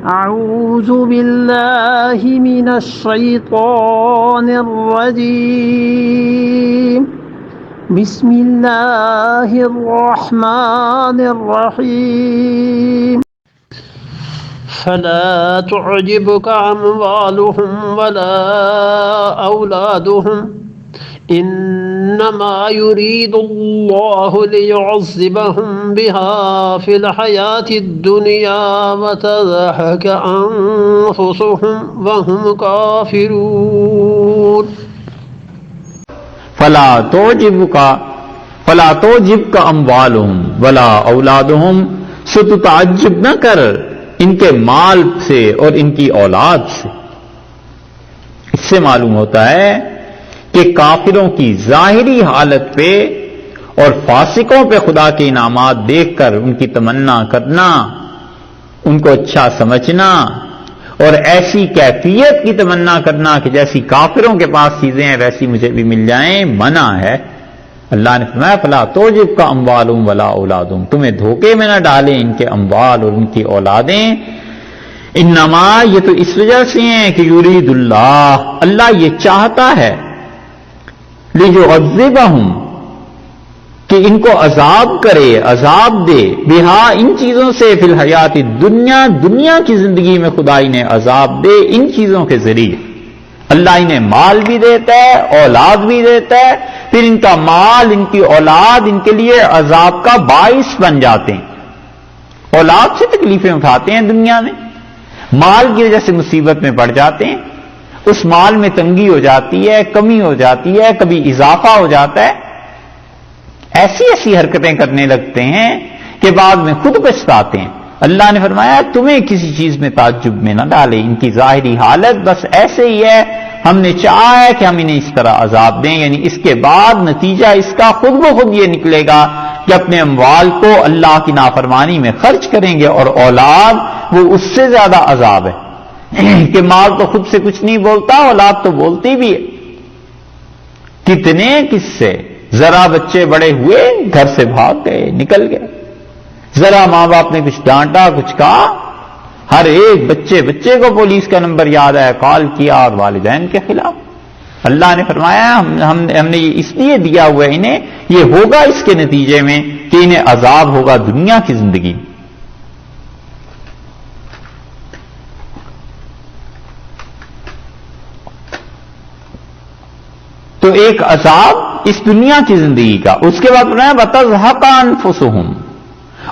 أعوذ بالله من الشيطان الرجيم بسم الله الرحمن الرحيم فلا تعجبك أموالهم ولا أولادهم إنما يريد الله ليعذبهم بها في الحياة الدنيا وتزهق أنفسهم وهم كافرون فلا تعجبك أموالهم ولا أولادهم، سو تو تعجب نہ کر ان کے مال سے اور ان کی اولاد سے۔ اس سے معلوم ہوتا ہے کہ کافروں کی ظاہری حالت پہ اور فاسقوں پہ خدا کے انعامات دیکھ کر ان کی تمنا کرنا، ان کو اچھا سمجھنا اور ایسی کیفیت کی تمنا کرنا کہ جیسی کافروں کے پاس چیزیں ہیں ویسی مجھے بھی مل جائیں، منع ہے۔ اللہ نے فرمایا فلا تعجبک اموالہم ولا اولادہم، تمہیں دھوکے میں نہ ڈالیں ان کے اموال اور ان کی اولادیں۔ انما، یہ تو اس وجہ سے ہیں کہ یرید اللہ یہ چاہتا ہے لیعذبہم، کہ ان کو عذاب کرے، عذاب دے، بہا ان چیزوں سے، فی الحیات الدنیا، دنیا کی زندگی میں خدا انہیں عذاب دے ان چیزوں کے ذریعے۔ اللہ انہیں مال بھی دیتا ہے، اولاد بھی دیتا ہے، پھر ان کا مال، ان کی اولاد ان کے لیے عذاب کا باعث بن جاتے ہیں۔ اولاد سے تکلیفیں اٹھاتے ہیں دنیا میں، مال کی وجہ سے مصیبت میں پڑ جاتے ہیں، اس مال میں تنگی ہو جاتی ہے، کمی ہو جاتی ہے، کبھی اضافہ ہو جاتا ہے، ایسی ایسی حرکتیں کرنے لگتے ہیں کہ بعد میں خود پچھتاتے ہیں۔ اللہ نے فرمایا تمہیں کسی چیز میں تعجب میں نہ ڈالے، ان کی ظاہری حالت بس ایسے ہی ہے، ہم نے چاہا ہے کہ ہم انہیں اس طرح عذاب دیں، یعنی اس کے بعد نتیجہ اس کا خود بخود یہ نکلے گا کہ اپنے اموال کو اللہ کی نافرمانی میں خرچ کریں گے، اور اولاد وہ اس سے زیادہ عذاب ہے کہ مال تو خود سے کچھ نہیں بولتا، اولاد تو بولتی بھی ہے۔ کتنے قصے، ذرا بچے بڑے ہوئے گھر سے بھاگ گئے، نکل گئے، ذرا ماں باپ نے کچھ ڈانٹا، کچھ کہا، ہر ایک بچے کو پولیس کا نمبر یاد ہے، کال کیا اور والدین کے خلاف۔ اللہ نے فرمایا ہم نے یہ اس لیے دیا ہوا ہے انہیں، یہ ہوگا اس کے نتیجے میں کہ انہیں عذاب ہوگا دنیا کی زندگی میں۔ تو ایک عذاب اس دنیا کی زندگی کا، اس کے بعد فرمایا وَتَزْهَقَ أَنفُسُهُمْ،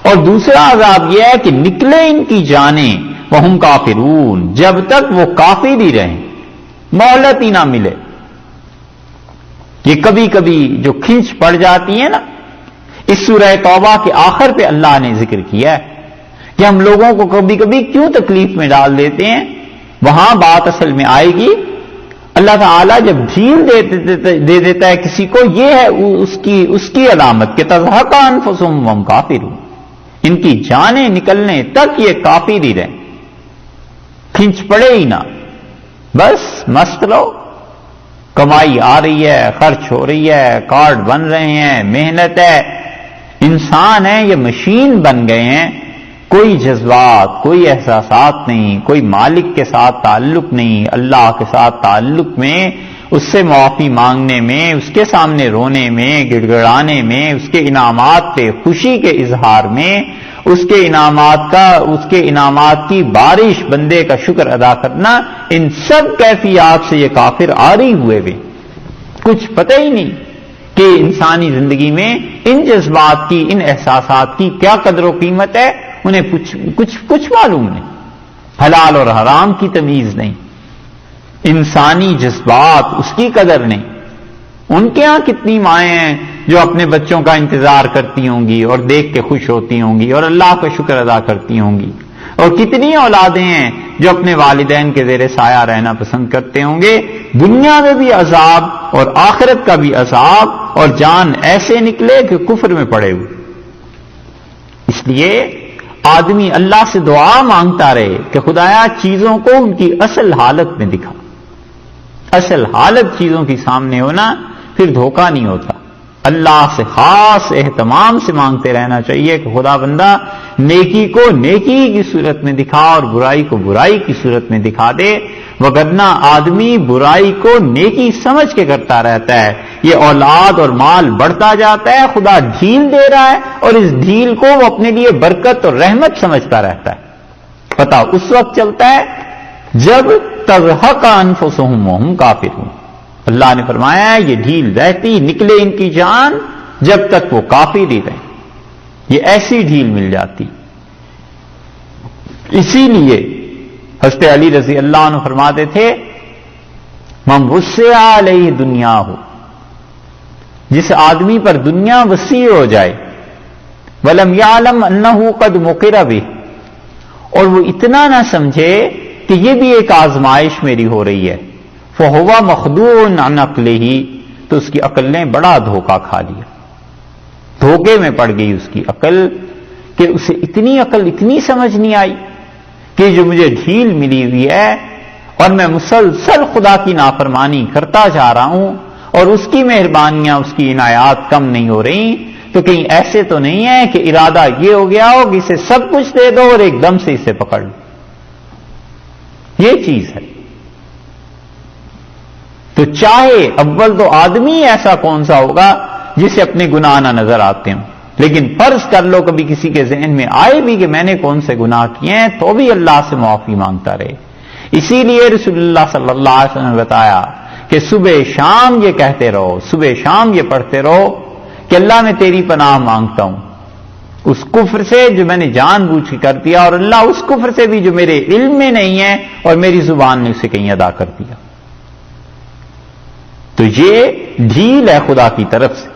اور دوسرا عذاب یہ ہے کہ نکلے ان کی جانیں، وَهُمْ كَافِرُونَ، جب تک وہ کافر ہی رہیں، مہلت ہی نہ ملے۔ یہ کبھی کبھی جو کھنچ پڑ جاتی ہے نا، اس سورہ توبہ کے آخر پہ اللہ نے ذکر کیا ہے کہ ہم لوگوں کو کبھی کبھی کیوں تکلیف میں ڈال دیتے ہیں، وہاں بات اصل میں آئے گی۔ اللہ تعالیٰ جب ڈھیل دے دیتا ہے کسی کو، یہ ہے اس کی علامت کہ تزہق انفسہم وہم کافرون، ان کی جانیں نکلنے تک یہ کافر ہی رہیں، کھنچ پڑے ہی نہ، بس مست لو، کمائی آ رہی ہے، خرچ ہو رہی ہے، کارڈ بن رہے ہیں، محنت ہے، انسان ہیں یہ مشین بن گئے ہیں، کوئی جذبات، کوئی احساسات نہیں، کوئی مالک کے ساتھ تعلق نہیں، اللہ کے ساتھ تعلق میں، اس سے معافی مانگنے میں، اس کے سامنے رونے میں، گڑ گڑانے میں، اس کے انعامات پہ خوشی کے اظہار میں، اس کے انعامات کی بارش، بندے کا شکر ادا کرنا، ان سب کیفیات سے یہ کافر عاری ہوئے ہوئے، کچھ پتہ ہی نہیں کہ انسانی زندگی میں ان جذبات کی، ان احساسات کی کیا قدر و قیمت ہے، انہیں کچھ معلوم نہیں، حلال اور حرام کی تمیز نہیں، انسانی جذبات اس کی قدر نہیں۔ ان کے ہاں کتنی مائیں ہیں جو اپنے بچوں کا انتظار کرتی ہوں گی اور دیکھ کے خوش ہوتی ہوں گی اور اللہ کا شکر ادا کرتی ہوں گی، اور کتنی اولادیں ہیں جو اپنے والدین کے زیر سایہ رہنا پسند کرتے ہوں گے۔ دنیا میں بھی عذاب اور آخرت کا بھی عذاب، اور جان ایسے نکلے کہ کفر میں پڑے ہوئے۔ اس لیے آدمی اللہ سے دعا مانگتا رہے کہ خدایا چیزوں کو ان کی اصل حالت میں دکھا، اصل حالت چیزوں کی سامنے ہونا، پھر دھوکہ نہیں ہوتا، اللہ سے خاص اہتمام سے مانگتے رہنا چاہیے کہ خدا بندہ نیکی کو نیکی کی صورت میں دکھا اور برائی کو برائی کی صورت میں دکھا دے، وگرنہ آدمی برائی کو نیکی سمجھ کے کرتا رہتا ہے، یہ اولاد اور مال بڑھتا جاتا ہے، خدا ڈھیل دے رہا ہے اور اس ڈھیل کو وہ اپنے لیے برکت اور رحمت سمجھتا رہتا ہے۔ پتہ اس وقت چلتا ہے جب ترحق انفسہم وہم کافرون، اللہ نے فرمایا ہے یہ ڈھیل رہتی، نکلے ان کی جان جب تک وہ کافر ہی رہے، یہ ایسی ڈھیل مل جاتی۔ اسی لیے حضرت علی رضی اللہ عنہ فرماتے تھے من وسع علیہ دنیا ہو، جس آدمی پر دنیا وسیع ہو جائے، ولم یعلم انہ قد مقر بہ، اور وہ اتنا نہ سمجھے کہ یہ بھی ایک آزمائش میری ہو رہی ہے، فہو مخدوع عن عقلہ، تو اس کی عقل نے بڑا دھوکہ کھا لیا، دھوکے میں پڑ گئی اس کی عقل کہ اسے اتنی عقل اتنی سمجھ نہیں آئی کہ جو مجھے ڈھیل ملی ہوئی ہے اور میں مسلسل خدا کی نافرمانی کرتا جا رہا ہوں اور اس کی مہربانیاں اس کی عنایات کم نہیں ہو رہی، تو کہیں ایسے تو نہیں ہے کہ ارادہ یہ ہو گیا ہو کہ اسے سب کچھ دے دو اور ایک دم سے اسے پکڑ لو، یہ چیز ہے۔ تو چاہے اول تو آدمی ایسا کون سا ہوگا جسے اپنے گناہ نہ نظر آتے ہوں، لیکن فرض کر لو کبھی کسی کے ذہن میں آئے بھی کہ میں نے کون سے گناہ کیے ہیں، تو بھی اللہ سے معافی مانگتا رہے۔ اسی لیے رسول اللہ صلی اللہ علیہ وسلم نے بتایا کہ صبح شام یہ کہتے رہو، صبح شام یہ پڑھتے رہو کہ اللہ میں تیری پناہ مانگتا ہوں اس کفر سے جو میں نے جان بوجھ کے کر دیا، اور اللہ اس کفر سے بھی جو میرے علم میں نہیں ہے اور میری زبان نے اسے کہیں ادا کر دیا۔ تو یہ ڈھیل ہے خدا کی طرف سے۔